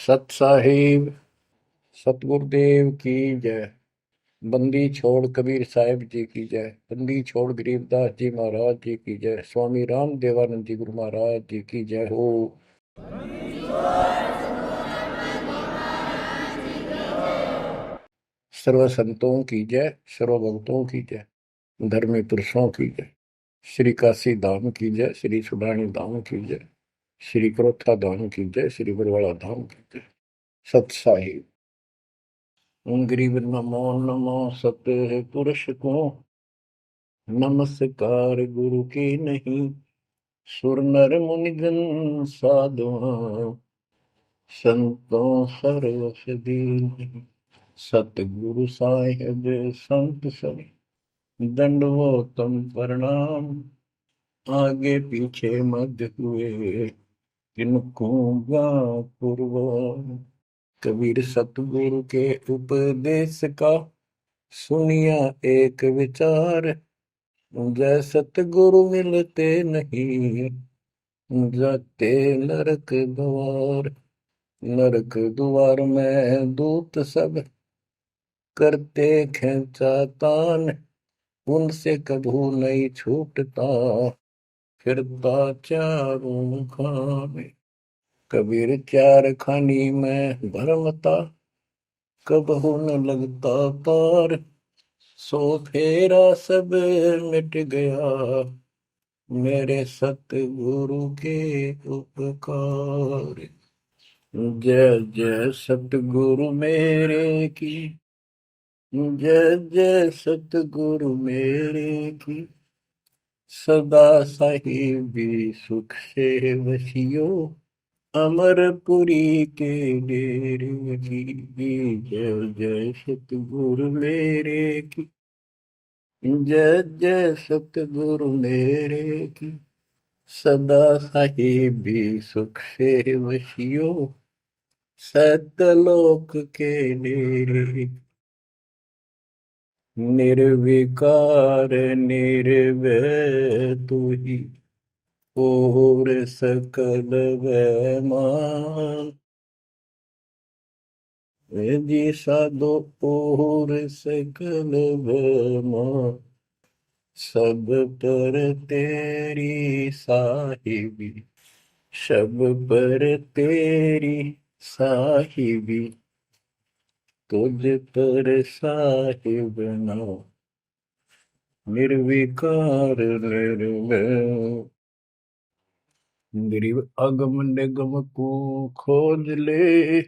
सत साहिब सतगुरुदेव की जय। बंदी छोड़ कबीर साहिब जी की जय। बंदी छोड़ गरीबदास जी महाराज जी की जय। स्वामी राम देवानंद जी गुरु महाराज जी की जय हो। सर्व संतों की जय, सर्व भक्तों की जय, धर्मी पुरुषों की जय। श्री काशी धाम की जय, श्री सुडानी धाम की जय, श्री क्रोथा धाम की जय, श्री बरवाड़ा धाम की जय। सत साहिब गरीब नमो नमो सत पुरुष को नमस्कार गुरु की नहीं। सुर नर मुनि जन साधुआ संतों सरस दीन। सतगुरु साहिब संत सब दंडवतम प्रणाम। आगे पीछे मध्य हुए किनको पूर्व। कबीर सतगुरु के उपदेश का सुनिया एक विचार। जय सतगुरु मिलते नहीं जाते नरक द्वार। नरक द्वार में दूत सब करते खेचा तान। उनसे कभू नहीं छूटता फिरता चारों खाने। कबीर चार खानी में भरमता कबहू न लगता पार। सो फेरा सब मिट गया मेरे सतगुरु के उपकार। जय जय सतगुरु मेरे की जय जय सतगुरु मेरे की। सदा साहिबी सुख से वसियो अमरपुरी के डेरे की। जय जय सतगुरु मेरे की जय जय सतगुरु मेरे की। सदा साहिबी सुख से वसियो सतलोक के डेरे। निर्विकार निर्भय तू ही और सकल वैमान। जी साधो और सकल वैमान। सब पर तेरी साहिबी सब पर तेरी साहिबी। तुझ पर साहिब ना निर्विकार निर्भय। गरीब अगम निगम को खोज ले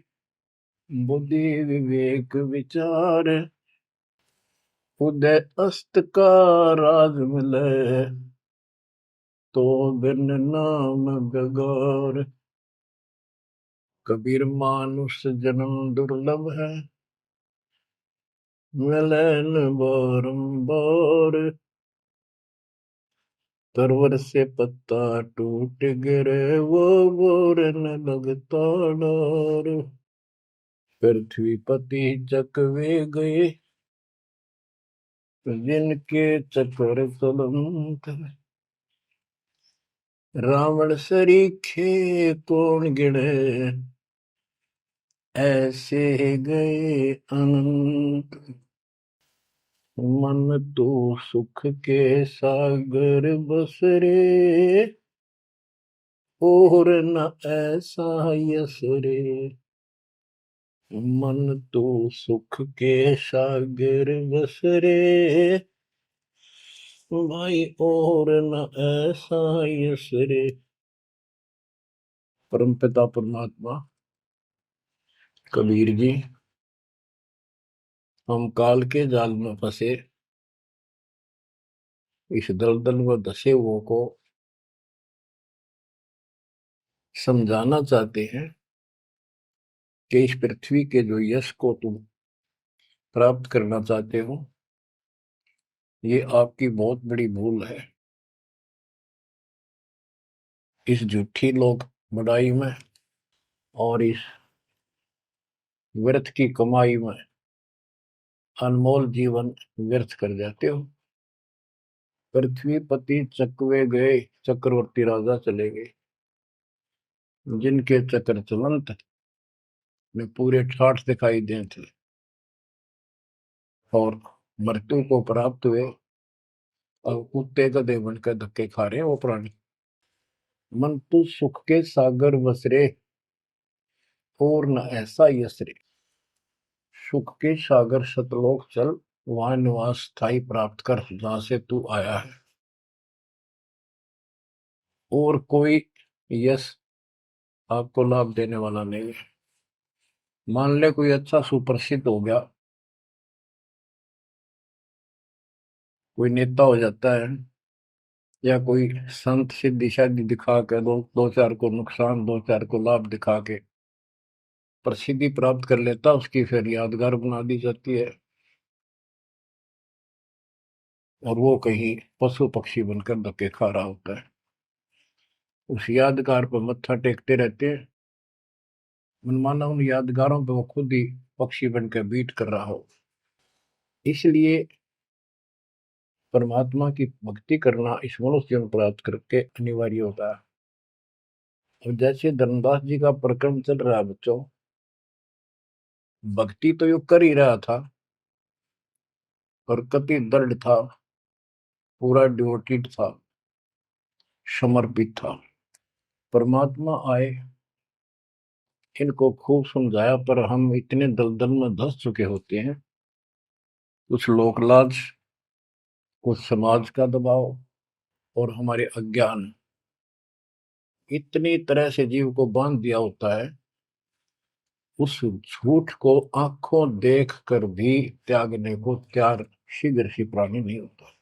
बुद्धि विवेक विचार। उदय अस्त का राज मिले तो बिन नाम बेगार। कबीर मानुष जन्म दुर्लभ है मिले न बारंबार। तरवर से पत्ता टूट गिरे वो बोर न लगता डार। पृथ्वी पति चकवे गए जिनके चक्कर चलंत। रावण सरीखे कौन गिने ऐसे गए अनंत। मन तो सुख के सागर बसरे और न ऐसा यस रे। मन तो सुख के सागर बसरे भाई और न ऐसा यस रे। परमपिता परमात्मा कबीर जी हम काल के जाल में फंसे इस दलदल में धसे हुओं को समझाना चाहते हैं कि इस पृथ्वी के जो यश को तुम प्राप्त करना चाहते हो ये आपकी बहुत बड़ी भूल है। इस झूठी लोक बड़ाई में और इस व्यर्थ की कमाई में अनमोल जीवन व्यर्थ कर जाते हो। पृथ्वी पति चकवे गए चक्रवर्ती राजा चले गए जिनके चक्र चलंत। में पूरे ठाठ दिखाई दें थे और मृत्यु को प्राप्त हुए और कुत्ते गधे बनकर धक्के खा रहे हैं वो प्राणी। मन तू सुख के सागर बसरे और न ऐसा यसरे। सुख के सागर सतलोक चल, वहां निवास स्थायी प्राप्त कर जहां से तू आया है। और कोई यश आपको लाभ देने वाला नहीं है। मान ले कोई अच्छा सुप्रसिद्ध हो गया, कोई नेता हो जाता है, या कोई संत सिद्धि शादी दिखा के दो चार को नुकसान, दो चार को लाभ दिखा के प्रसिद्धि प्राप्त कर लेता, उसकी फिर यादगार बना दी जाती है और वो कहीं पशु पक्षी बनकर धक्के खा रहा होता है। उस यादगार पर मत्था टेकते रहते हैं, मनमाना उन यादगारों पे वो खुद ही पक्षी बनकर बीट कर रहा हो। इसलिए परमात्मा की भक्ति करना इस मनुष्य जन्म प्राप्त करके अनिवार्य होता है। और जैसे धर्मदास जी का प्रकरण चल रहा है बच्चों, भक्ति तो यो कर ही रहा था और कति दृढ़ था, पूरा डिवोटेड था, समर्पित था। परमात्मा आए, इनको खूब समझाया, पर हम इतने दलदल में धंस चुके होते हैं, कुछ लोक लाज, कुछ समाज का दबाव और हमारे अज्ञान इतनी तरह से जीव को बांध दिया होता है, उस झूठ को आंखों देख कर भी त्यागने को तैयार शीघ्र ही प्राणी नहीं होता।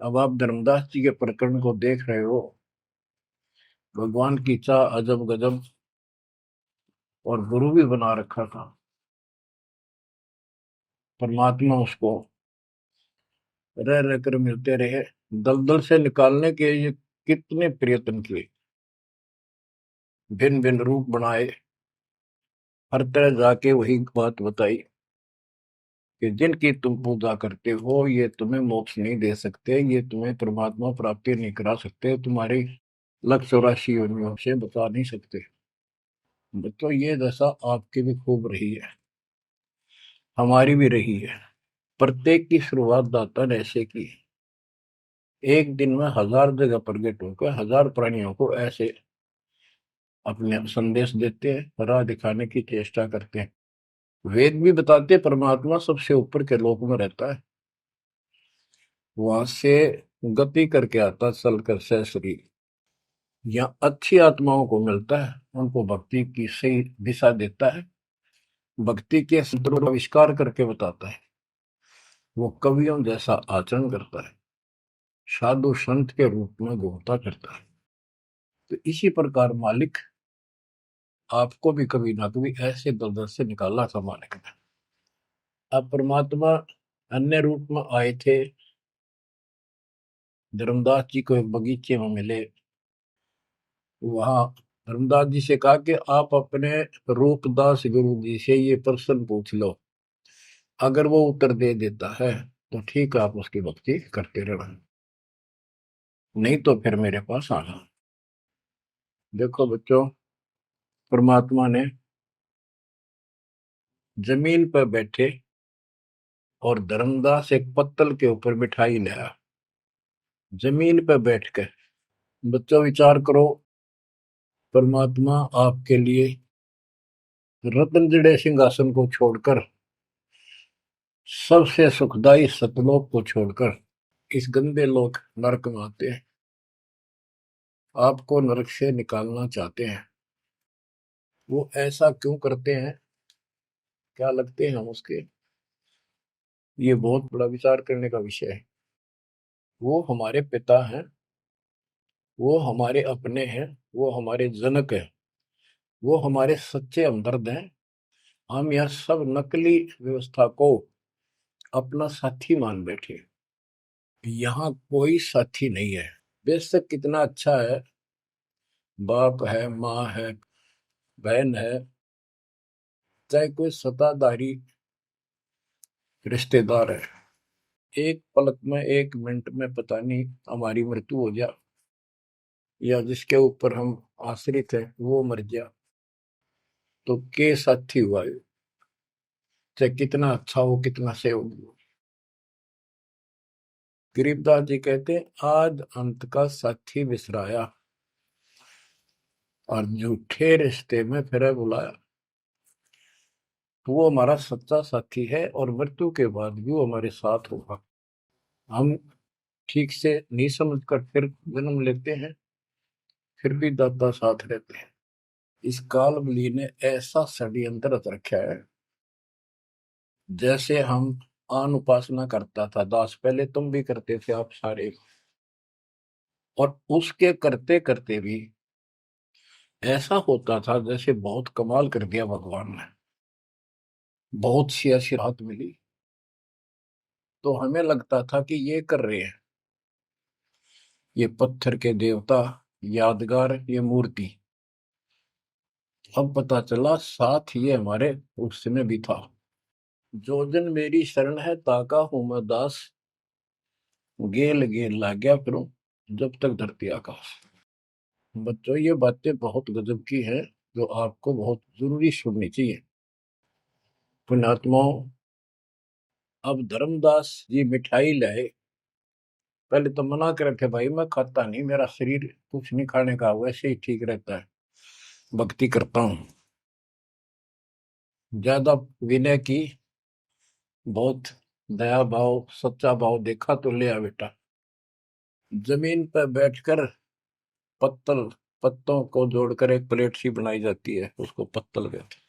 अब आप धर्मदास जी के प्रकरण को देख रहे हो, भगवान की चाह अजब गजब और गुरु भी बना रखा था। परमात्मा उसको रह रह कर मिलते रहे, दलदल से निकालने के ये कितने प्रयत्न किए, भिन्न भिन्न रूप बनाए, हर तरह जाके वही बात बताई कि जिनकी तुम पूजा करते हो ये तुम्हें मोक्ष नहीं दे सकते, ये तुम्हें परमात्मा प्राप्ति नहीं करा सकते, तुम्हारी 184 योनियों से बता नहीं सकते। तो ये दशा आपकी भी खूब रही है, हमारी भी रही है। प्रत्येक की शुरुआत दाता ने ऐसे की, एक दिन में 1000 जगह प्रकट होकर 1000 प्राणियों को ऐसे अपने संदेश देते हैं, राह दिखाने की चेष्टा करते हैं। वेद भी बताते परमात्मा सबसे ऊपर के लोक में रहता है, वहां से गति करके आता चल कर शरीर, या अच्छी आत्माओं को मिलता है, उनको भक्ति की सही दिशा देता है, भक्ति के सूत्रों का आविष्कार करके बताता है, वो कवियों जैसा आचरण करता है, साधु संत के रूप में घूमता करता है। तो इसी प्रकार मालिक आपको भी कभी ना कभी ऐसे दलदल से निकाला था मालिक ने। अब परमात्मा अन्य रूप में आए थे, धर्मदास जी को एक बगीचे में मिले, वहां धर्मदास जी से कहा कि आप अपने रूपदास गुरु जी से ये प्रश्न पूछ लो, अगर वो उत्तर दे देता है तो ठीक है, आप उसकी भक्ति करते रहना, नहीं तो फिर मेरे पास आना। देखो बच्चों, परमात्मा ने जमीन पर बैठे और धर्मदास एक पत्तल के ऊपर मिठाई लाया, जमीन पर बैठ कर। बच्चों विचार करो, परमात्मा आपके लिए रत्न जड़े सिंहासन को छोड़कर, सबसे सुखदायी सतलोक को छोड़कर इस गंदे लोक नरक में आते हैं, आपको नरक से निकालना चाहते हैं। वो ऐसा क्यों करते हैं, क्या लगते हैं हम उसके, ये बहुत बड़ा विचार करने का विषय है। वो हमारे पिता हैं, वो हमारे अपने हैं, वो हमारे जनक हैं, वो हमारे सच्चे हमदर्द हैं। हम यह सब नकली व्यवस्था को अपना साथी मान बैठे, यहाँ कोई साथी नहीं है। बेशक कितना अच्छा है, बाप है, माँ है, बहन है, चाहे कोई सत्ताधारी रिश्तेदार है, एक पलक में, एक मिनट में पता नहीं हमारी मृत्यु हो जाए, या जिसके ऊपर हम आश्रित है वो मर गया तो के साथी हुआ, चाहे कितना अच्छा हो कितना सेव हो। गरीबदास जी कहते हैं आद अंत का साथी बिसराया और झूठे रिश्ते में फिर बुलाया। तो वो हमारा सच्चा साथी है और मृत्यु के बाद भी वो हमारे साथ होगा। हम ठीक से नहीं समझ कर फिर जन्म लेते हैं, फिर भी दादा साथ रहते हैं। इस कालबली ने ऐसा षड्यंत्र रच रखा है। जैसे हम आन उपासना करता था दास, पहले तुम भी करते थे आप सारे, और उसके करते करते भी ऐसा होता था जैसे बहुत कमाल कर दिया भगवान ने, बहुत सी ऐसी राहत मिली। तो हमें लगता था कि ये कर रहे हैं ये पत्थर के देवता, यादगार, ये मूर्ति। अब पता चला साथ ये हमारे उसमें भी था। जो जन मेरी शरण है ताका हूं मैं दास, गेल गेल ला गया करूं जब तक धरती आकाश। बच्चों ये बातें बहुत गजब की हैं जो आपको बहुत जरूरी सुननी चाहिए। पुण्यात्माओं, अब धर्मदास जी मिठाई लाए। पहले तो मना कर रखे भाई मैं खाता नहीं, मेरा शरीर कुछ नहीं खाने का वैसे ही ठीक रहता है, भक्ति करता हूँ। ज्यादा विनय की, बहुत दया भाव सच्चा भाव देखा तो ले आ बेटा। जमीन पर बैठकर पत्तल, पत्तों को जोड़कर एक प्लेट सी बनाई जाती है, उसको पत्तल कहते हैं।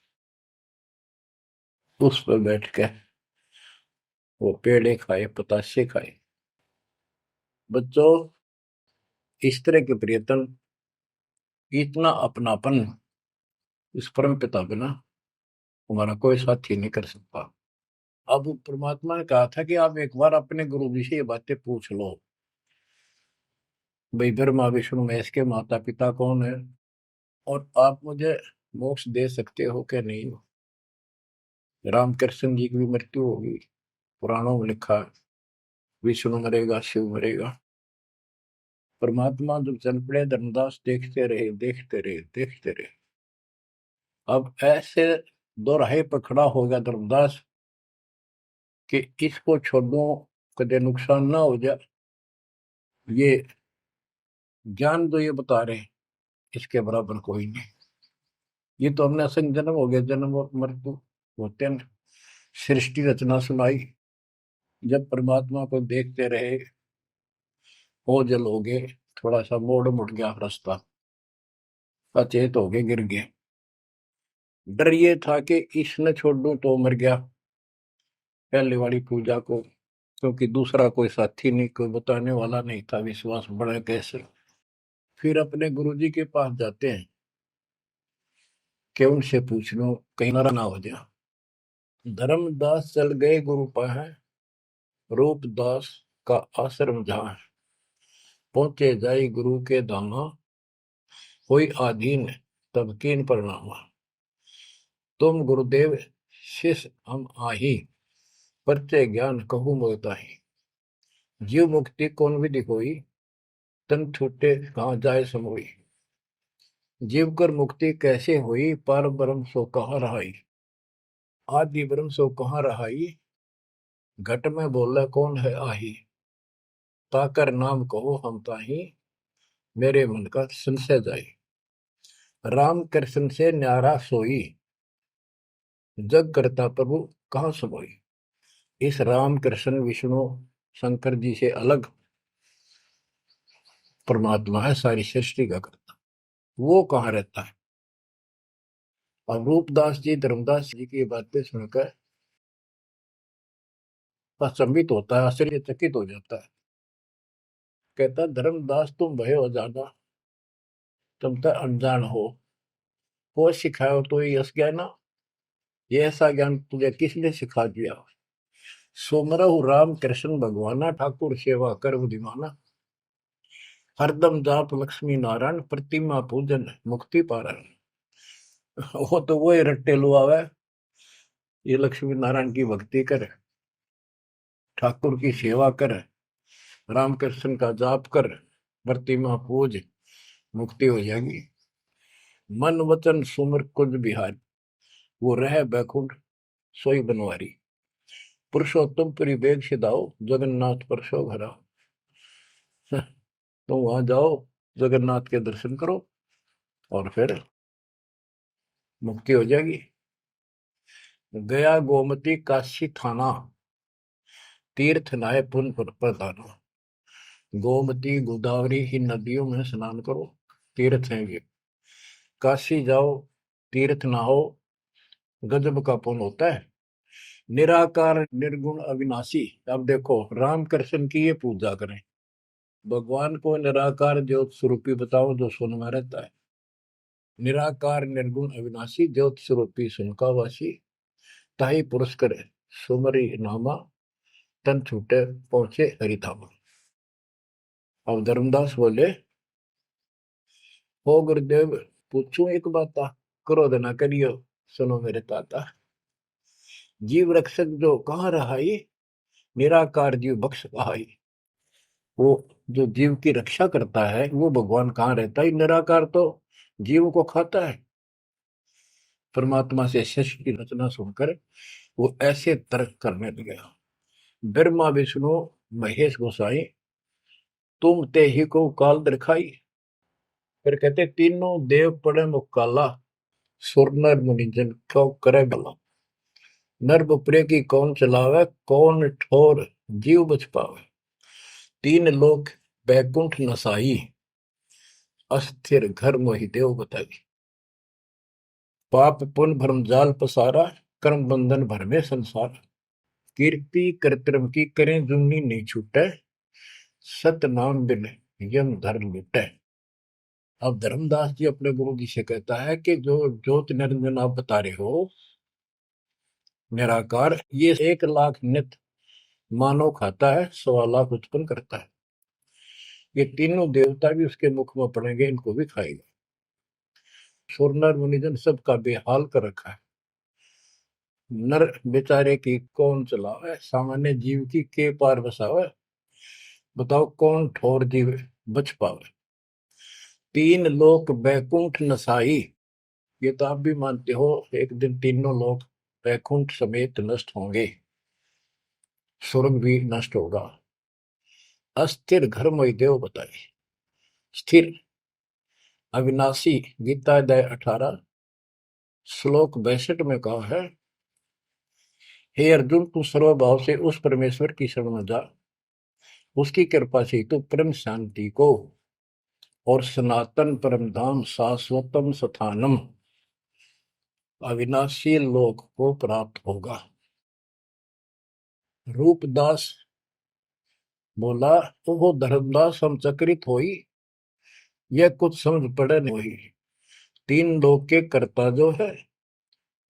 उस पर बैठ के वो पेड़े खाए पताशे खाए। बच्चों, इस तरह के प्रयत्न, इतना अपनापन इस परम पिता बिना हमारा कोई साथी नहीं कर सकता। अब परमात्मा ने कहा था कि आप एक बार अपने गुरु जी से ये बातें पूछ लो, भाई ब्रह्मा विष्णु महेश के माता पिता कौन है, और आप मुझे मोक्ष दे सकते हो कि नहीं। रामकृष्ण जी की भी मृत्यु होगी, पुराणों में लिखा है, विष्णु मरेगा शिव मरेगा। परमात्मा जब चल पड़े धर्मदास देखते रहे देखते रहे देखते रहे। अब ऐसे दोराहे पर खड़ा हो गया धर्मदास कि इसको छोड़ो, कदे नुकसान ना हो जाए। ये ज्ञान जो ये बता रहे इसके बराबर कोई नहीं। ये तो हमने असंग जन्म हो गया, जन्म और मृत्यु होते हैं। सृष्टि रचना सुनाई, जब परमात्मा को देखते रहे ओझल हो गए, थोड़ा सा मोड़ मुड़ गया रास्ता, अचेत हो गए गिर गए। डर ये था कि इसने छोड़ दूं तो मर गया पहले वाली पूजा को, क्योंकि दूसरा कोई साथी नहीं, कोई बताने वाला नहीं था, विश्वास बढ़े कैसे। फिर अपने गुरुजी के पास जाते हैं कि उनसे पूछ लो कहीं नारा ना हो जाए। धर्मदास चल गए गुरु पाए, रूपदास का आश्रम जहाँ, पहुंचे जाई गुरु के धामा, कोई आधीन तब कीन प्रणामा। तुम गुरुदेव शिष्य हम आही, परचे ज्ञान कहूँ मोताही। जीव मुक्ति कौन विधि कोई, तन छूटे कहाँ जाए समोई। जीव कर मुक्ति कैसे हुई, पर ब्रह्म सो कहाँ रहाई। आदि ब्रह्म सो कहाँ रहाई, घट में बोला कौन है आही। ताकर नाम कहो हम ताही, मेरे मन का संशय जाई। राम कृष्ण से न्यारा सोई, जग करता प्रभु कहाँ समोई। इस राम कृष्ण विष्णु शंकर जी से अलग परमात्मा है, सारी सृष्टि का करता, वो कहाँ रहता है। और रूपदास जी धर्मदास जी की बातें सुनकर अचंभित होता है, आश्चर्यचकित हो जाता है। कहता धर्मदास तुम भय हो ज्यादा, तुम तो अनजान हो सिखाओ तो ये यश ज्ञान, ये ऐसा ज्ञान तुझे किसने सिखा दिया। सोमरहु राम कृष्ण भगवाना, ठाकुर सेवा कर बुद्धिमाना। हरदम जाप लक्ष्मी नारायण, प्रतिमा पूजन मुक्ति पारण। वो तो वो रट्टे लुआवे, ये लक्ष्मी नारायण की भक्ति करे, ठाकुर की सेवा कर, रामकृष्ण का जाप कर, प्रतिमा पूज, मुक्ति हो जाएगी। मन वचन सुमर कुंज बिहारी, वो रह बैकुंठ सोई बनवारी। पुरुषोत्तम पुरी बेग सिधाओ, जगन्नाथ परसो घरा। तो वहां जाओ, जगन्नाथ के दर्शन करो और फिर मुक्ति हो जाएगी। गया गोमती काशी थाना, तीर्थ नाय पुन प्रदाना। गोमती गोदावरी इन नदियों में स्नान करो, तीर्थ हैं ये। काशी जाओ, तीर्थ नहाओ, गजब का पुण्य होता है। निराकार निर्गुण अविनाशी, अब देखो राम कृष्ण की ये पूजा करें, भगवान को निराकार ज्योत स्वरूपी बताओ जो सुन में रहता है। निराकार निर्गुण अविनाशी ज्योत स्वरूपी सुनकावासी, ताही पुरुष करे सुमरी नामा, तन छूटे पहुंचे हरिधामा। अब धर्मदास बोले, हो गुरुदेव पूछूं एक बात, क्रोध न करियो सुनो मेरे ताता। जीव रक्षक जो कहाँ रहाई, निराकार जीव बख्श कहाई। वो जो जीव की रक्षा करता है वो भगवान कहाँ रहता है, निराकार तो जीव को खाता है। परमात्मा से शिष्य की रचना सुनकर वो ऐसे तर्क करने लगा। ब्रह्मा विष्णु महेश गोसाई, तुम ते ही को काल दिखाई। फिर कहते तीनों देव पड़े मुकाला, सुर नर मुनि जन क्यों करे भला। नर बपरे की कौन चलावे, कौन ठोर जीव बच पावे। तीन लोक बैकुंठ नसाई, अस्थिर घर मोहि देव बताई। पाप पुण्य भ्रम जाल पसारा, कर्म बंधन भर में संसार। कीर्ति कर्तव्य की करें जुमनी नहीं छूटे, सत नाम बिन यम धर लुटे। अब धर्मदास जी अपने गुरु जी से कहता है कि जो ज्योत निरंजन आप बता रहे हो निराकार, ये 1 लाख नित मानव खाता है, 1.25 लाख उत्पन्न करता है। ये तीनों देवता भी उसके मुख में पड़ेंगे, इनको भी खाएगा। सुर नर मुनिजन सबका बेहाल कर रखा है। नर बेचारे की कौन चलावे, सामान्य जीव की के पार बसावे। बताओ कौन ठोर जीव बच पावे। तीन लोक बैकुंठ नसाई, ये तो आप भी मानते हो एक दिन तीनों लोग बैकुंठ समेत नष्ट होंगे, स्वर्ग भी नष्ट होगा। अस्थिर घर मोहि देव बताए। स्थिर अविनाशी, गीता अध्याय 18 श्लोक 62 में कहा है, हे अर्जुन तू सर्वभाव से उस परमेश्वर की शरण में जा, उसकी कृपा से तू परम शांति को और सनातन परम धाम शाश्वतम स्थानम अविनाशी लोक को प्राप्त होगा। रूपदास बोला, तो वो धर्मदास हम चकित होई, यह कुछ समझ पड़े नहीं। तीन लोक के कर्ता जो है,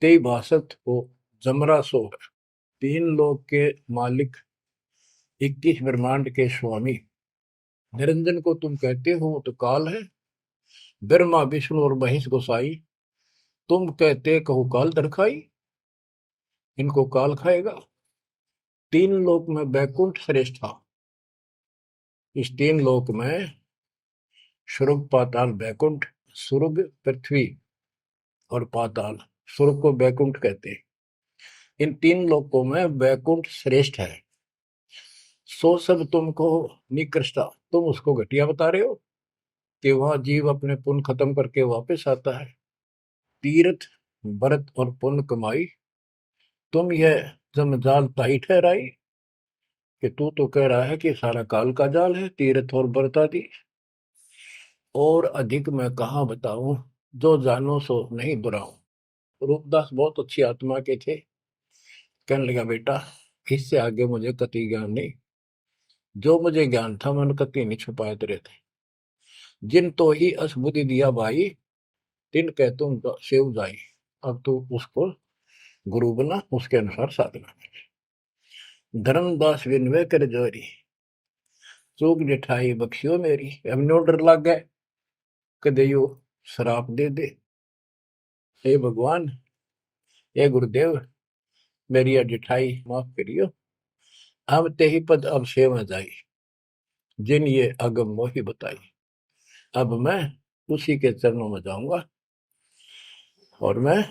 ते भाषत हो जमरा सो है। तीन लोक के मालिक, 21 ब्रह्मांड के स्वामी निरंजन को तुम कहते हो तो काल है। ब्रह्मा विष्णु और महेश गोसाई, तुम कहते कहो काल दरखाई, इनको काल खाएगा। तीन लोक में बैकुंठ श्रेष्ठ था। इस तीन लोक में स्वर्ग पाताल बैकुंठ, स्वर्ग पृथ्वी और पाताल, स्वर्ग को बैकुंठ कहते हैं। इन तीन लोकों में बैकुंठ श्रेष्ठ है। सो सब तुमको निकृष्टा, तुम उसको घटिया बता रहे हो कि वह जीव अपने पुण्य खत्म करके वापस आता है। तीर्थ व्रत और पुण्य कमाई, तुम यह जमजाल ताई ठहराई कि तू तो कह रहा है कि सारा काल का जाल है, तीर्थ और व्रत आदि। और अधिक मैं कहाँ बताऊं, जो जानो सो नहीं दुराऊं। रूपदास बहुत अच्छी आत्मा के थे। कहने लगा बेटा इससे आगे मुझे कति ज्ञान नहीं, जो मुझे ज्ञान था मैंने कति नहीं छुपाए तेरे थे। जिन तो ही असबुद्धि दिया भाई, तिन कह तुम सेव जाई। अब तू उसको गुरु बना, उसके अनुसार साधना। धर्मदास विनवे कर जोरी, चूक जिठाई बख्शियो मेरी। अब नो डर लग गए कदे यो शराप दे दे। हे भगवान, हे गुरुदेव, मेरी जिठाई माफ करियो। हम ते ही पद अब सेवा जाई, जिन ये अगम मोही बताई। अब मैं उसी के चरणों में जाऊंगा और मैं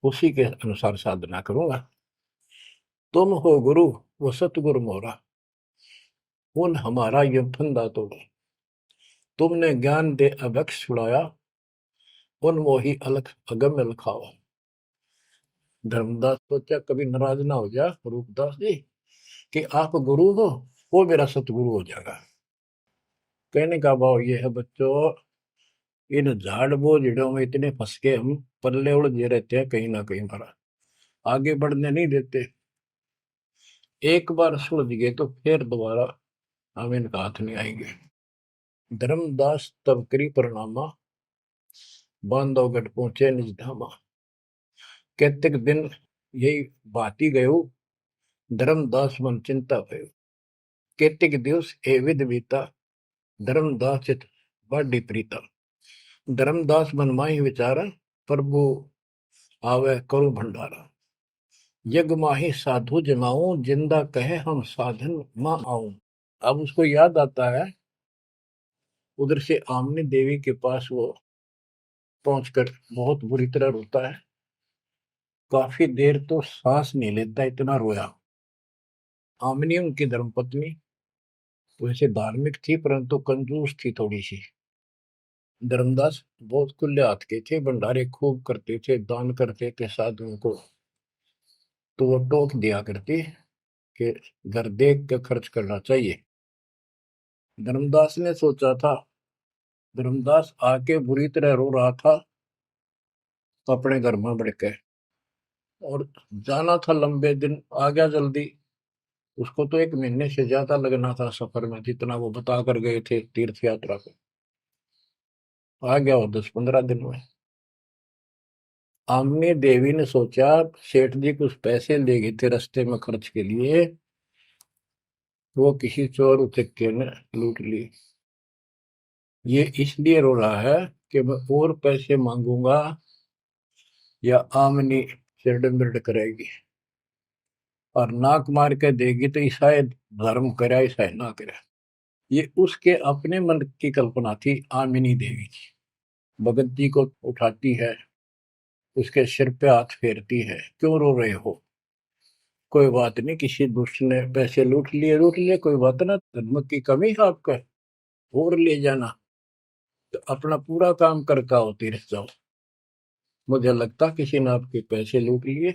उसी के अनुसार साधना करूंगा। तुम हो गुरु वो सतगुरु मोरा, उन हमारा ये फंदा तोड़ा। तुमने ज्ञान दे अभक्ष छुड़ाया, उन मोही अलख अगम लखावा। धर्मदास सोचा कभी नाराज ना हो जा रूपदास जी कि आप गुरु हो, वो मेरा सतगुरु हो जाएगा। कहने का भाव ये है बच्चों, इन झाड़ बोझड़ों में इतने फंस के हम पल्ले उलझे रहते हैं, कहीं ना कहीं हमारा आगे बढ़ने नहीं देते। एक बार सुलझ गए तो फिर दोबारा हम इनका हाथ नहीं आएंगे। धर्मदास तब करी प्रणामा, बांधवगढ़ पहुंचे निज धामा। कैतिक दिन यही बाती गयो, धर्मदास मन चिंता भयो। कैतिक दिवस ए विध बीता, धर्मदास चित बाडी प्रीता। धर्मदास मन माही विचारा, प्रभु आवे करो भंडारा। यज्ञ माही साधु जमाऊं, जिंदा कहे हम साधन मां आऊं। अब उसको याद आता है, उधर से आमनी देवी के पास वो पहुंचकर बहुत बुरी तरह रोता है। काफी देर तो सांस नहीं लेता, इतना रोया। आमनी उनकी धर्मपत्नी वैसे धार्मिक थी परंतु कंजूस थी थोड़ी सी। धर्मदास बहुत खुले हाथ के थे, भंडारे खूब करते थे, दान करते थे साधुओं को। तो वो टोक दिया करती कि घर देख के खर्च करना चाहिए। धर्मदास ने सोचा था, धर्मदास आके बुरी तरह रो रहा था अपने घर में बढ़ के, और जाना था लंबे दिन, आ गया जल्दी। उसको तो 1 महीने से ज्यादा लगना था सफर में, जितना वो बता कर गए थे तीर्थ यात्रा पे। आ गया वो 10-15 दिन में। आमनी देवी ने सोचा सेठ जी कुछ पैसे ले गए थे रास्ते में खर्च के लिए, वो किसी चोर उचक्के ने लूट ली। ये इसलिए रो रहा है कि मैं और पैसे मांगूंगा या आमनी सिरड बिरड करेगी, और नाक मार के देगी तो ईसाई धर्म करे ईसाई ना करे। ये उसके अपने मन की कल्पना थी। आमिनी देवी की भगत जी को उठाती है, उसके सिर पे हाथ फेरती है, क्यों रो रहे हो, कोई बात नहीं, किसी दुष्ट ने पैसे लूट लिए, कोई बात ना, धर्म की कमी है आपका, और ले जाना, तो अपना पूरा काम करके आओ, तीर्थ जाओ। मुझे लगता किसी ने आपके पैसे लूट लिए,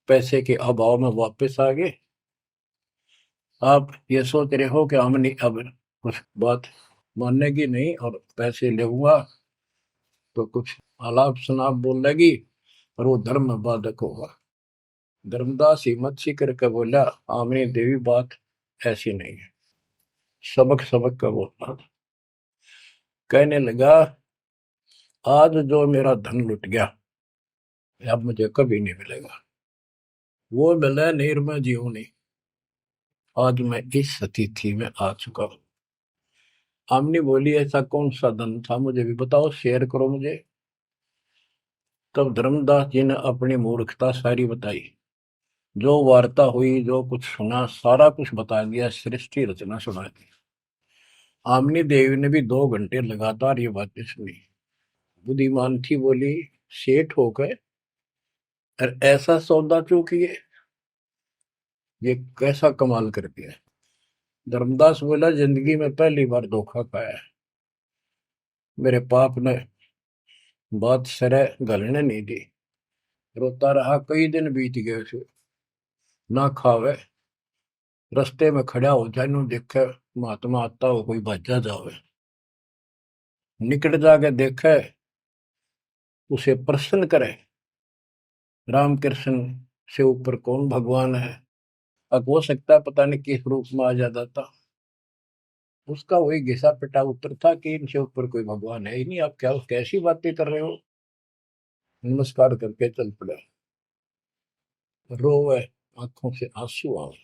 पैसे के अभाव में वापस आ गए। आप ये सोच रहे हो कि हमने अब कुछ बात मानेगी नहीं और पैसे लेऊंगा तो कुछ आलाप शनाप बोल लगी और वो धर्म में बाधक होगा। धर्मदास हिम्मत सी करके बोला, आमनी देवी बात ऐसी नहीं है। सबक सबक का बोलना। कहने लगा, आज जो मेरा धन लुट गया अब मुझे कभी नहीं मिलेगा, वो मिला निर्मय जीवनी। आज मैं इस स्थिति में आ चुका हूं। आमनी बोली, ऐसा कौन सा धन था, मुझे भी बताओ, शेयर करो मुझे। तब धर्मदास जी ने अपनी मूर्खता सारी बताई, जो वार्ता हुई, जो कुछ सुना, सारा कुछ बता दिया, सृष्टि रचना सुना दी। आमनी देवी ने भी 2 घंटे लगातार ये बातें सुनी। बुद्धिमान थी, बोली, सेठ हो गए और ऐसा सौदा चूकिए, ये कैसा कमाल कर दिया। धर्मदास बोला, जिंदगी में पहली बार धोखा खाया है, मेरे पाप ने बात सरे गलने नहीं दी। रोता रहा, कई दिन बीत गए उसे, ना खावे, रस्ते में खड़ा हो जाए, नु देखे महात्मा आता हो, कोई भज्जा जावे, निकट जाके देखे, उसे प्रश्न करे, राम कृष्ण से ऊपर कौन भगवान है। अब हो सकता है पता नहीं किस रूप में आ जाता था। उसका वही घिसा पिटा उत्तर था कि इनसे ऊपर कोई भगवान है ही नहीं, आप क्या कैसी बातें कर रहे हो। नमस्कार करके चल पड़े, रोवे, आंखों से आंसू आए।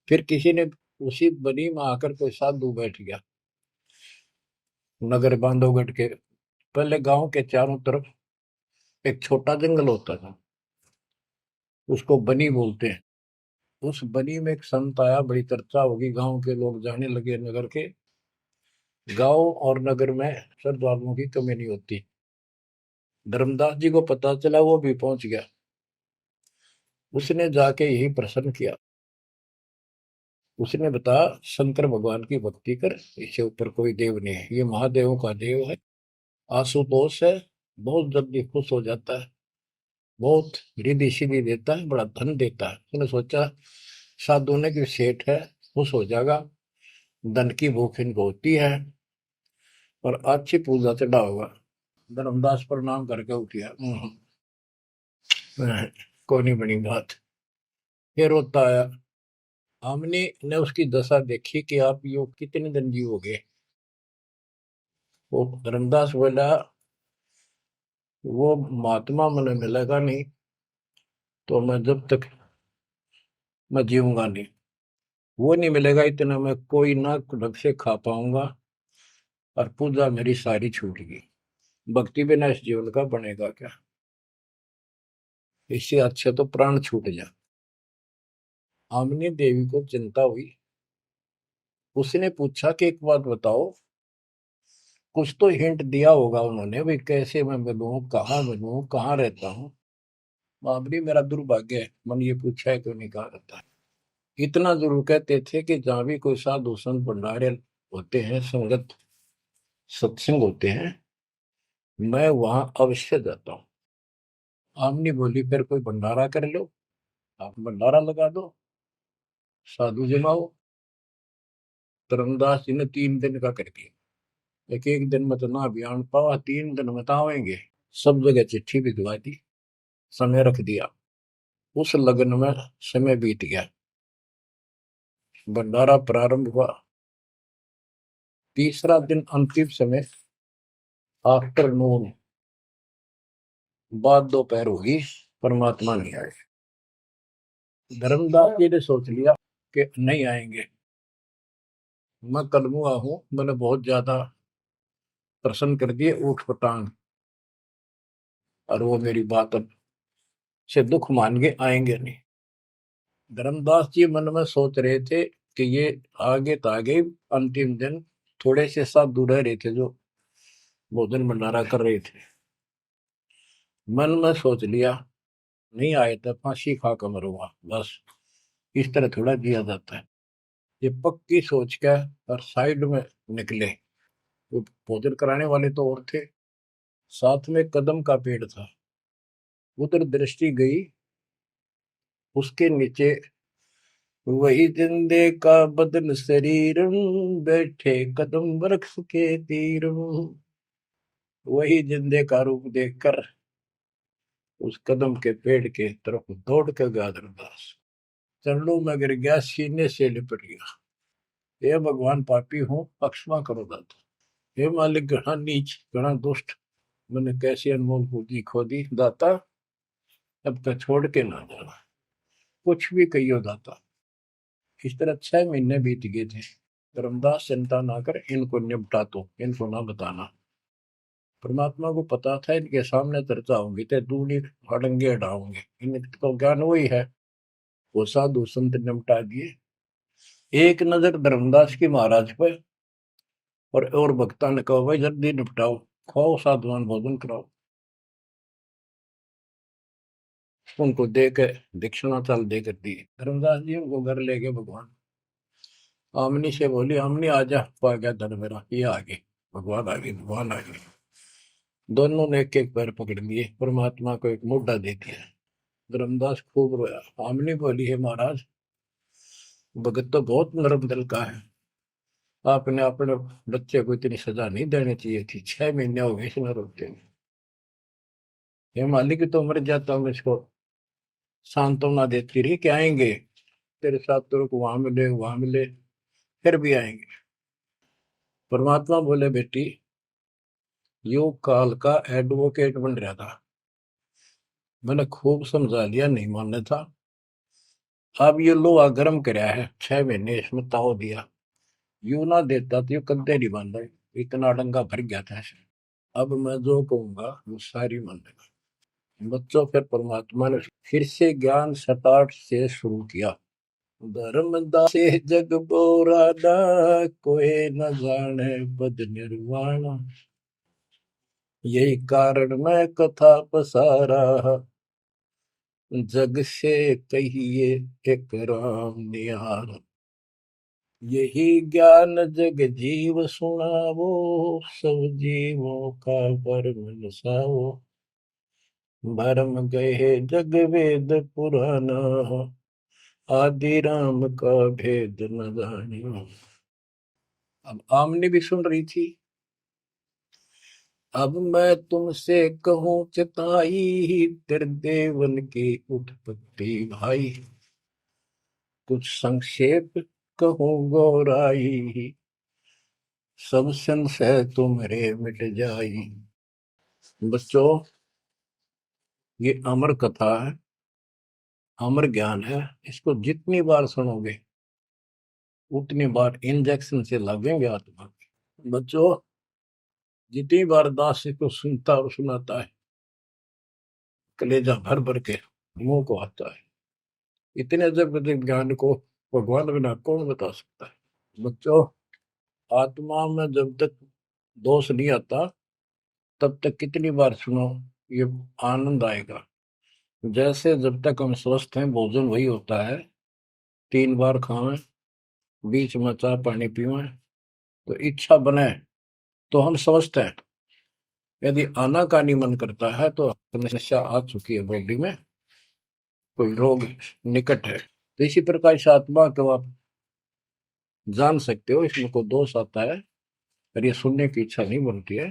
फिर किसी ने उसी बनी में आकर कोई साधु बैठ गया। नगर बांधवगढ़ के पहले गांव के चारों तरफ एक छोटा जंगल होता था, उसको बनी बोलते हैं। उस बनी में एक संत आया, बड़ी चर्चा होगी, गांव के लोग जाने लगे नगर के। गांव और नगर में श्रद्धालुओं की कमी नहीं होती। धर्मदास जी को पता चला, वो भी पहुंच गया। उसने जाके यही प्रश्न किया। उसने बताया, शंकर भगवान की भक्ति कर, इससे ऊपर कोई देव नहीं है, ये महादेवों का देव है। आशुतोष है, बहुत जल्दी खुश हो जाता है, बहुत रिद्धि सिद्धि देता है, बड़ा धन देता है। उसने सोचा साधु ने कि सेठ है, खुश हो जाएगा, धन की भूख इनको होती है, और अच्छी पूजा चढ़ा होगा। धर्मदास प्रणाम करके उठिया। कोई नहीं बनी बात। फिर होता आया। हमने ने उसकी दशा देखी कि आप यो कितने दिन जीवोगे। वो धर्मदास बोला, वो महात्मा मैंने मिलेगा नहीं तो मैं जब तक मैं जीऊंगा नहीं। वो नहीं मिलेगा इतना मैं कोई ना ढंग से खा पाऊंगा, और पूजा मेरी सारी छूट गई। भक्ति बिना इस जीवन का बनेगा क्या? इससे अच्छा तो प्राण छूट जा। आमनी देवी को चिंता हुई। उसने पूछा कि एक बात बताओ, कुछ तो हिंट दिया होगा उन्होंने, भाई कैसे मैं मिलूं, कहाँ रहता हूँ। बाबरी मेरा दुर्भाग्य है, मन ये पूछा है क्यों नहीं कहा रहता है। इतना जरूर कहते थे कि जहां भी कोई साधु संत भंडारे होते हैं, संगत सत्संग होते हैं, मैं वहां अवश्य जाता हूँ। आमनी बोली, फिर कोई भंडारा कर लो, आप भंडारा लगा दो, साधु जमाओ। धर्मदास जी ने 3 दिन का कर दिया। एक एक दिन में तो ना बयान पावा, 3 दिन में तो आवेंगे। सब जगह चिट्ठी भिजवा दी, समय रख दिया। उस लगन में समय बीत गया। भंडारा प्रारंभ हुआ। तीसरा दिन अंतिम समय, आफ्टरनून, बाद दोपहर होगी, परमात्मा नहीं आए। धर्मदास जी ने सोच लिया कि नहीं आएंगे, मैं कलमुआ हूं, मैंने बहुत ज्यादा प्रसन्न कर दिए ऊट पटांग, और वो मेरी बात अब से दुख मान के आएंगे नहीं। धर्मदास जी मन में सोच रहे थे कि ये आगे तो आगे अंतिम दिन थोड़े से साधु रह रहे थे जो भोजन भंडारा कर रहे थे। मन में सोच लिया, नहीं आए तो फांसी खा कर मरूंगा, बस इस तरह थोड़ा जिया जाता है। ये पक्की सोच कर और साइड में निकले। वो भोजन कराने वाले तो और थे, साथ में कदम का पेड़ था। उधर दृष्टि गई, उसके नीचे वही जिंदे का बदन शरीर, बैठे कदम वृक्ष के तीर। वही जिंदे का रूप देखकर उस कदम के पेड़ के तरफ दौड़ कर गया धर्मदास। चरणों में गिर गया, सीने से लिपट गया। हे भगवान, पापी हूँ, क्षमा करो दाता। हे मालिक, घना नीच, घना दुष्ट, मैंने कैसी अनमोल पूंजी खो दी दाता, अब तक छोड़ के ना जाना, कुछ भी कहियो दाता। इस तरह 6 महीने बीत गए थे। धर्मदास, चिंता ना कर, इनको निपटा तो, इनको ना बताना। परमात्मा को पता था इनके सामने चर्चा होंगी तो दूनी हड़ंगे हटाओगे, इनको ज्ञान वही है। वो साधु संत निपटा दिए। एक नजर धर्मदास की महाराज पर, और भक्ता ने कहा, भाई जल्दी निपटाओ, खाओ साधुवान भोजन कराओ। उनको दे के दक्षिणा चाल देकर दी। धर्मदास जी उनको घर ले गए भगवान। आमनी से बोली, आमनी आजा, पा गया धन मेरा, ये आ गए भगवान, आ गए भगवान आ गए। दोनों ने एक एक पैर पकड़ लिए, परमात्मा को एक मुद्दा दे दिया। धर्मदास खूब रोया। आमनी बोली, है महाराज, भगत तो बहुत नरम दिल का है, आपने अपने बच्चे को इतनी सजा नहीं देनी चाहिए थी, 6 महीने हो गए इसमें रोते हुए। ये मालिक तो मर जाता हूँ, इसको सांत्वना देती रही कि आएंगे तेरे साथ, तेरे को वहां मिले वहां मिले, फिर भी आएंगे। परमात्मा बोले, बेटी, योग काल का एडवोकेट बन रहा था, मैंने खूब समझा लिया, नहीं मानना था। अब ये लोहा गर्म कराया है, 6 महीने इसमें ताव दिया, यू ना देता तो यू कद्दे नहीं बांधा, इतना डंगा भर गया था ऐसे। अब मैं जो कहूंगा वो सारी मान लेगा। बच्चों, फिर परमात्मा ने फिर से ज्ञान सटाट से शुरू किया। धर्मदासे जग बोराना, कोई न जाने पद निर्वाण। यही कारण मैं कथा पसारा, जग से कहिए एक राम निहार। यही ज्ञान जग जीव सुनावो, सब जीवों का भरम नसाओ। भरम गए जग वेद पुराना, आदि राम का भेद न जानियो। अब आमने भी सुन रही थी। अब मैं तुमसे कहूं चिताई, त्रिदेवन की उत्पत्ति भाई। कुछ संक्षेप कहूं गौराई, सब संशय तुम्हारे मिट जाई। बच्चों, ये अमर कथा है, अमर ज्ञान है। इसको जितनी बार सुनोगे उतनी बार इंजेक्शन से लगेंगे आत्मा। बच्चों, जितनी बार दास इसको सुनता और सुनाता है, कलेजा भर भर के मुंह को आता है। इतने अजब अजब ज्ञान को भगवान बिना कौन बता सकता है। बच्चों, आत्मा में जब तक दोष नहीं आता तब तक कितनी बार सुनो ये आनंद आएगा। जैसे जब तक हम स्वस्थ हैं भोजन वही होता है, 3 बार खाएं, बीच में चाय पानी पीवें, तो इच्छा बने तो हम स्वस्थ हैं। यदि आनाकानी मन करता है तो समस्या आ चुकी है बॉडी में, कोई रोग निकट है। तो इसी प्रकार से आत्मा को आप जान सकते हो, इसमें कोई दोष आता है और ये सुनने की इच्छा नहीं बनती है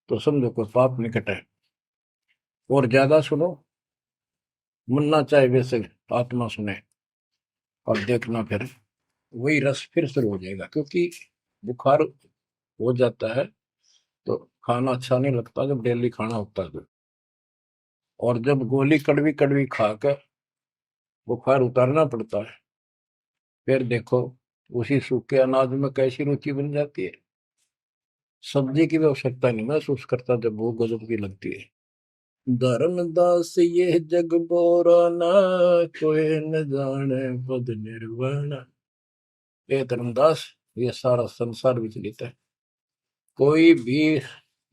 तो समझो कोई पाप निकट है। और ज्यादा सुनो, मन ना चाहे वैसे आत्मा सुने और देखना, फिर वही रस फिर शुरू हो जाएगा। क्योंकि बुखार हो जाता है तो खाना अच्छा नहीं लगता जब डेली खाना होता है तो। और जब गोली कड़वी कड़वी खाकर बुखार उतारना पड़ता है, फिर देखो उसी सूखे अनाज में कैसी रुचि बन जाती है। सब्जी की भी आवश्यकता नहीं महसूस करता जब भूख गजब की लगती है। धर्मदास ये जग बोराना, कोई न जाने पद निर्वाण। ये धर्मदास, ये सारा संसार विचलित है, कोई भी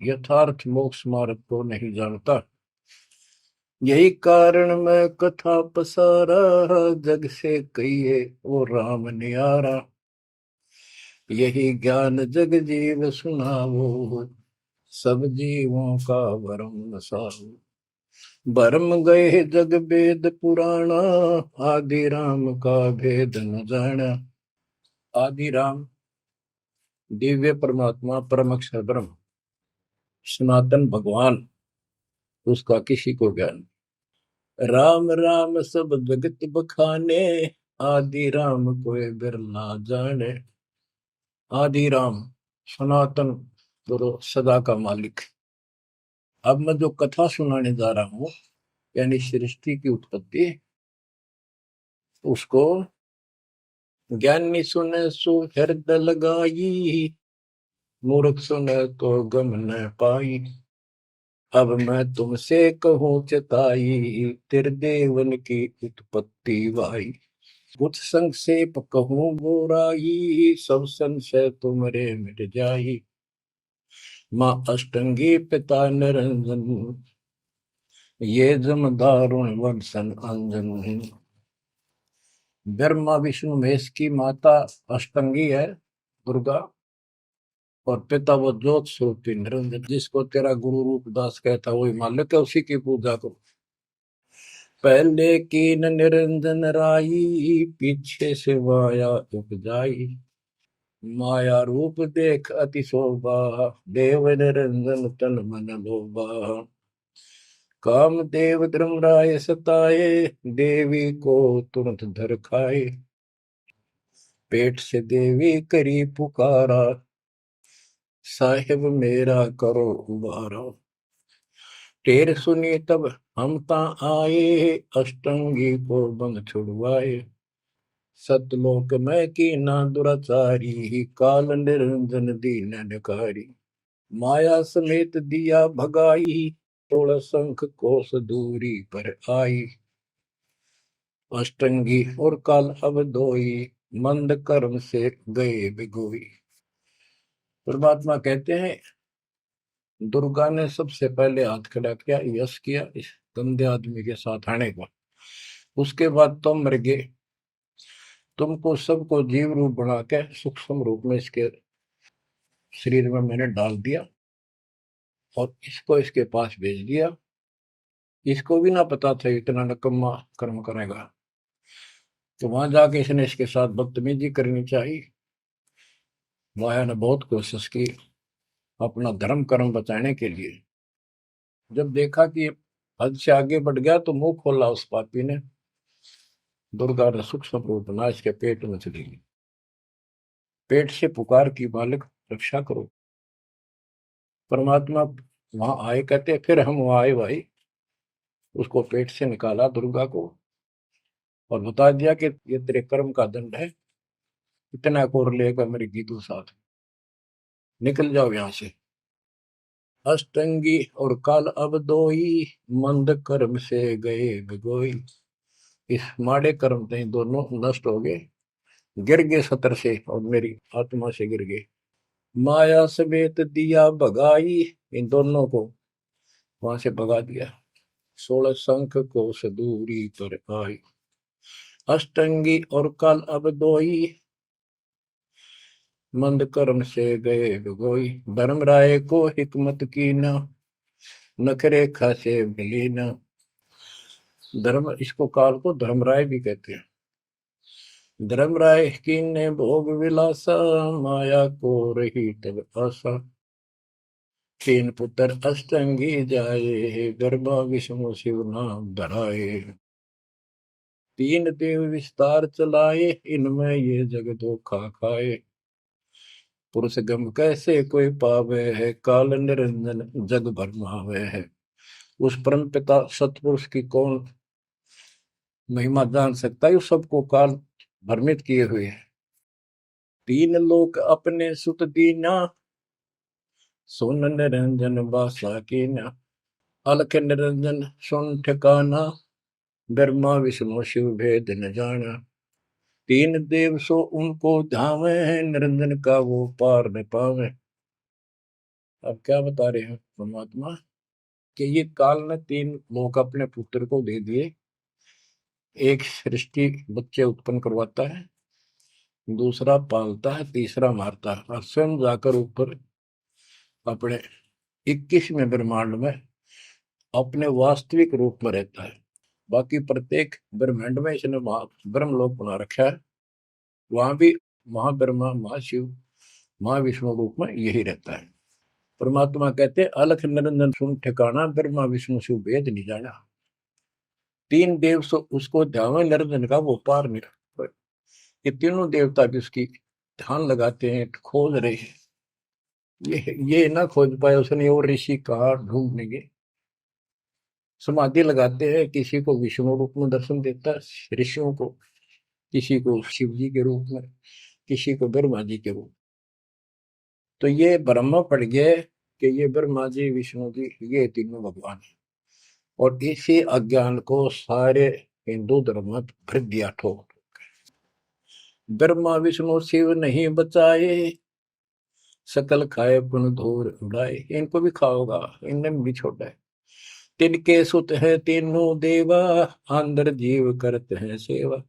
यथार्थ मोक्ष मार्ग को नहीं जानता। यही कारण मैं कथा पसारा, जग से कहिए वो राम नियारा। यही ज्ञान जग जीव सुनावो, सब जीवों का भरम नसाओ। भरम गए जग वेद पुराणा, आदि राम का भेद न जाना। आदि राम दिव्य परमात्मा परम अक्षर ब्रह्म सनातन भगवान, उसका किसी को ज्ञान। राम राम सब जगत बखाने, आदि राम कोई बिरला जाने। आदि राम सनातन गुरु सदा का मालिक। अब मैं जो कथा सुनाने जा रहा हूं, यानी सृष्टि की उत्पत्ति, उसको ज्ञानी सुने सो हृदय लगाई, मूर्ख सुने तो गम न पाई। अब मैं तुमसे कहूं चिताई, त्रिदेवन की उत्पत्ति भाई। कुछ संक्षेप कहूं गोराई, सब संशय तुमरे मिट जाई। माँ अष्टंगी पिता निरंजन, ये जम दारुण वंशन अंजन। ब्रह्मा विष्णु महेश की माता अष्टंगी है दुर्गा, और पिता वो ज्योत स्वरूपी निरंजन। जिसको तेरा गुरु रूपदास कहता वही मालिक है, उसी की पूजा करो। पहले कीन निरंजन राई, पीछे से माया उपजाई। माया रूप देख अति शोभा, देव निरंजन तन मन लोभा। काम देव धर्मराय सताए, देवी को तुरंत धर खाए। पेट से देवी करी पुकारा, साहिब मेरा करो उबारा। टेर सुनी तब हम ता आए, अष्टंगी को बंद छुड़वाए। सतलोक में की ना दुराचारी, काल निरंजन दीन निकारी। माया समेत दिया भगाई, 16 शंख कोस दूरी पर आई। अष्टंगी और काल अब दोई, मंद कर्म से गए बिगोई। परमात्मा कहते हैं दुर्गा ने सबसे पहले हाथ खड़ा किया, यश किया इस गंदे आदमी के साथ आने को। उसके बाद तुम मर गए, तुमको सबको जीव रूप बना के सूक्ष्म रूप में इसके शरीर में मैंने डाल दिया और इसको इसके पास भेज दिया। इसको भी ना पता था इतना नकम्मा कर्म करेगा, तो वहां जाके इसने इसके साथ बदतमीजी करनी चाहिए। माया ने बहुत कोशिश की अपना धर्म कर्म बचाने के लिए। जब देखा कि हद से आगे बढ़ गया तो मुंह खोला उस पापी ने। दुर्गा ने सूक्ष्म रूप बना इसके पेट में चली गई। पेट से पुकार की, बालक रक्षा करो। परमात्मा वहां आए, कहते फिर हम वहां आए भाई, उसको पेट से निकाला दुर्गा को और बता दिया कि ये तेरे कर्म का दंड है, इतना कोर लेगा मेरी गीतू साथ, निकल जाओ यहां से। अष्टंगी और काल अब दोई, मंद कर्म से गए बिगोई। इस माड़े कर्म से दोनों नष्ट हो गए, गिर गए सतर से और मेरी आत्मा से गिर गए। माया समेत दिया भगाई, इन दोनों को वहां से भगा दिया। 16 शंख को सदूरी पर आई, अष्टंगी और काल अब दोई, मंद कर्म से गए बिगोई। धर्मराय को हिकमत की न, नखरे खासे मिली न। धर्म, इसको काल को धर्मराय भी कहते हैं। धर्मराय की ने भोग विलासा, माया को रही तब आशा। तीन पुत्र अष्टंगी जाए, गर्भा विष्णु शिव नाम धराए। तीन देव विस्तार चलाए, इनमें ये जग धोखा खाए। पुरुष गम कैसे कोई पावे है, काल निरंजन जग भरमावे है। उस परम पिता सतपुरुष की कौन महिमा जान सकता है, सबको काल भ्रमित किए हुए है। तीन लोक अपने सुत दीना, सुन निरंजन बासा कीना। अलख निरंजन सुन ठिकाना, ब्रह्मा विष्णु शिव भेद न जाना। तीन देव सो उनको धावे, निरंजन का वो पार न पावे। अब क्या बता रहे हैं परमात्मा कि ये काल ने तीन लोग अपने पुत्र को दे दिए। एक सृष्टि बच्चे उत्पन्न करवाता है, दूसरा पालता है, तीसरा मारता है, और स्वयं जाकर ऊपर अपने 21वें ब्रह्मांड में अपने वास्तविक रूप में रहता है। बाकी प्रत्येक ब्रह्मांड में इसने ब्रह्मलोक बना रखा है, वहां भी महाब्रह्मा महाशिव महाविष्णु रूप में यही रहता है। परमात्मा कहते अलख निरंजन सुन ठिकाना, ब्रह्मा विष्णु शिव भेद नहीं जाना। तीन देव सो उसको ध्यान निरंजन का वो पार नहीं। ये तीनों देवता भी उसकी ध्यान लगाते हैं, खोज रहे हैं। ये ना खोज पाए उसने, और ऋषि कहा ढूंढने, समाधि लगाते हैं। किसी को विष्णु रूप में दर्शन देता है ऋषियों को, किसी को शिव जी के रूप में, किसी को ब्रह्मा जी के रूप। तो ये ब्रह्म पड़ गए कि ये ब्रह्मा जी विष्णु जी ये तीनों भगवान है। और इसी अज्ञान को सारे हिंदू धर्म में भर दिया ठोक। ब्रह्मा विष्णु शिव नहीं बचाए, सकल खाए पुन धूर उड़ाए। इनको भी खाओगा, इनने भी छोड़ा है। तिनके सुत है तीनों देवा, अंदर जीव करते हैं सेवा।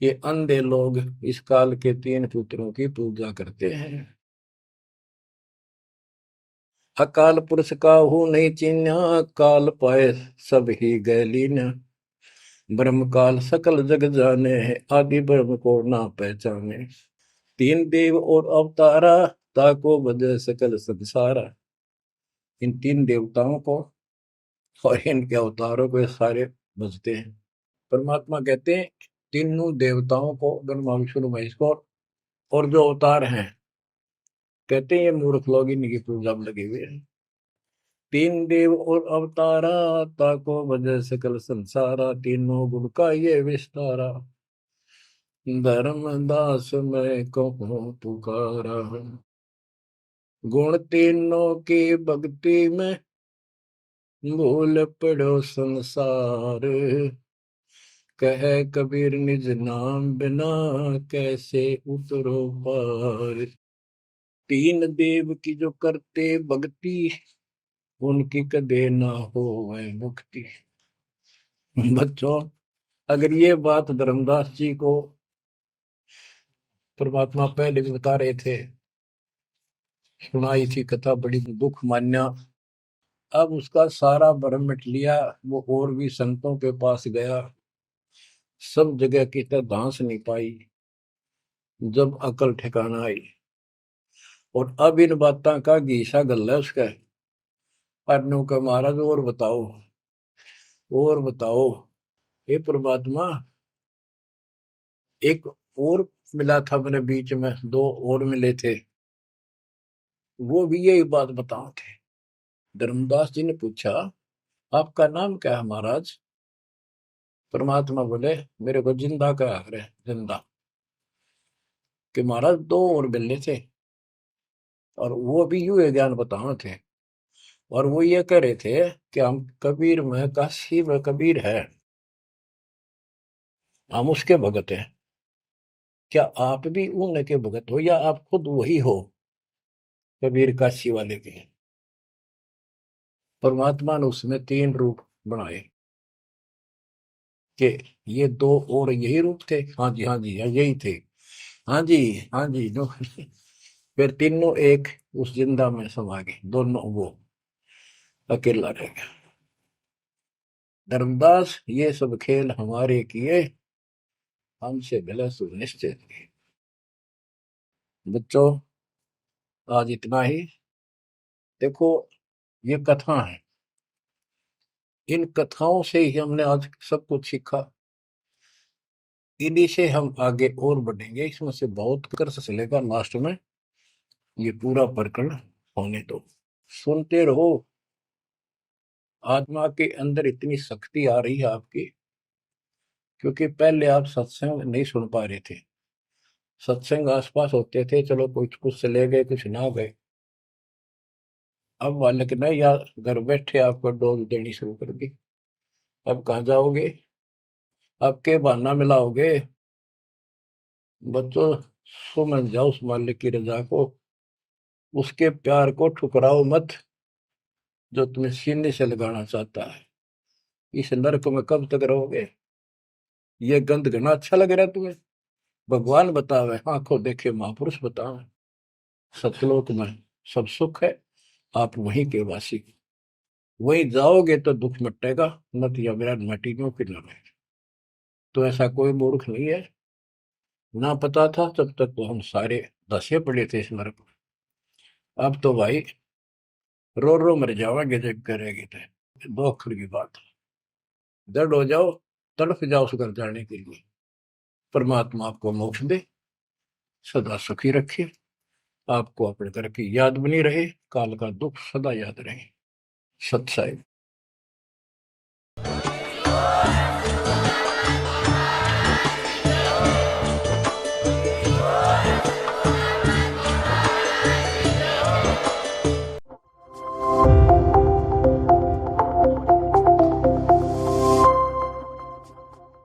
ये अंधे लोग इस काल के तीन पुत्रों की पूजा करते हैं। अकाल पुरुष का हूं नहीं चिन्ह, काल पाए सब ही गैलीन। ब्रह्म काल सकल जग जाने है, आदि ब्रह्म को ना पहचाने। तीन देव और अवतारा, ताको बजे सकल संसारा। इन तीन देवताओं को और इनके अवतारों को सारे बजते हैं। परमात्मा कहते हैं तीनों देवताओं को, ब्रह्मा विष्णु महेश को, और जो अवतार हैं, कहते हैं ये मूर्ख लोग इनकी पूजा में लगे हुए हैं। तीन देव और अवतारा, ताको वजह सकल संसारा। तीनों गुण का ये विस्तारा, धर्म दास मैं कहूँ पुकारा। गुण तीनों की भक्ति में, भूल पड़ो संसार। कह कबीर निज नाम बिना कैसे उतरो पार। तीन देव की जो करते भक्ति उनकी कदे ना हो वह मुक्ति। बच्चों, अगर ये बात धर्मदास जी को परमात्मा पहले भी बता रहे थे, सुनाई थी कथा, बड़ी दुख मान्या। अब उसका सारा भरम मिट लिया। वो और भी संतों के पास गया, सब जगह की तरह धांस नहीं पाई। जब अकल ठिकाना आई और अब इन बातों का घीसा गल है उसका। अरनू का महाराज और बताओ, और बताओ। हे परमात्मा, एक और मिला था मेरे बीच में, दो और मिले थे, वो भी यही बात बताओ थे। धर्मदास जी ने पूछा, आपका नाम क्या है महाराज? परमात्मा बोले, मेरे को जिंदा का है, जिंदा। कि महाराज दो और मिलने थे, और वो भी यूं ज्ञान बताओ थे। और वो ये कह रहे थे कि हम कबीर में, काशी में कबीर है, हम उसके भगत हैं। क्या आप भी उनके भगत हो, या आप खुद वही हो कबीर काशी वाले के? परमात्मा ने उसमें तीन रूप बनाए कि ये दो और यही रूप थे। हाँ जी, हाँ जी, हाँ यही थे। हाँ जी, हाँ जी, नो। फिर तीनों एक उस जिंदा में समा गए, दोनों वो अकेला रह गया। धर्मदास, ये सब खेल हमारे किए, हमसे भले सुनिश्चित किए। बच्चों, आज इतना ही। देखो, ये कथा है, इन कथाओं से ही हमने आज सब कुछ सीखा। इन्हीं से हम आगे और बढ़ेंगे। इसमें से बहुत कर चलेगा, लास्ट में ये पूरा प्रकरण होने दो, सुनते रहो। आत्मा के अंदर इतनी शक्ति आ रही है आपकी, क्योंकि पहले आप सत्संग नहीं सुन पा रहे थे। सत्संग आसपास होते थे, चलो कुछ कुछ चले गए, कुछ ना गए। अब मालिक ने या घर बैठे आपको डोज देनी शुरू कर दी। अब कहाँ जाओगे? अब के बहाना मिलाओगे? बच्चों, समझ जाओ उस मालिक की रजा को, उसके प्यार को ठुकराओ मत, जो तुम्हें सीने से लगाना चाहता है। इस नरक में कब तक रहोगे? ये गंध घना अच्छा लग रहा है तुम्हें? भगवान बतावे, आंखों देखे महापुरुष बतावे, सतलोक में सब सुख है, आप वहीं के वासी, वहीं जाओगे तो दुख मिटेगा, नत या विराट मटी में फिर लगे। तो ऐसा कोई मूर्ख नहीं है। ना पता था तब तक तो हम सारे दसे पड़े थे इस नरक में। अब तो भाई रो रो मर जाओगे जब करेगी तो। दो अक्षर की बात है, दर्द हो जाओ, तड़फ जाओ उस घर जाने के लिए। परमात्मा आपको मोक्ष दे, सदा सुखी रखे, आपको अपने घर की याद बनी रहे, काल का दुख सदा याद रहे। सत्साई।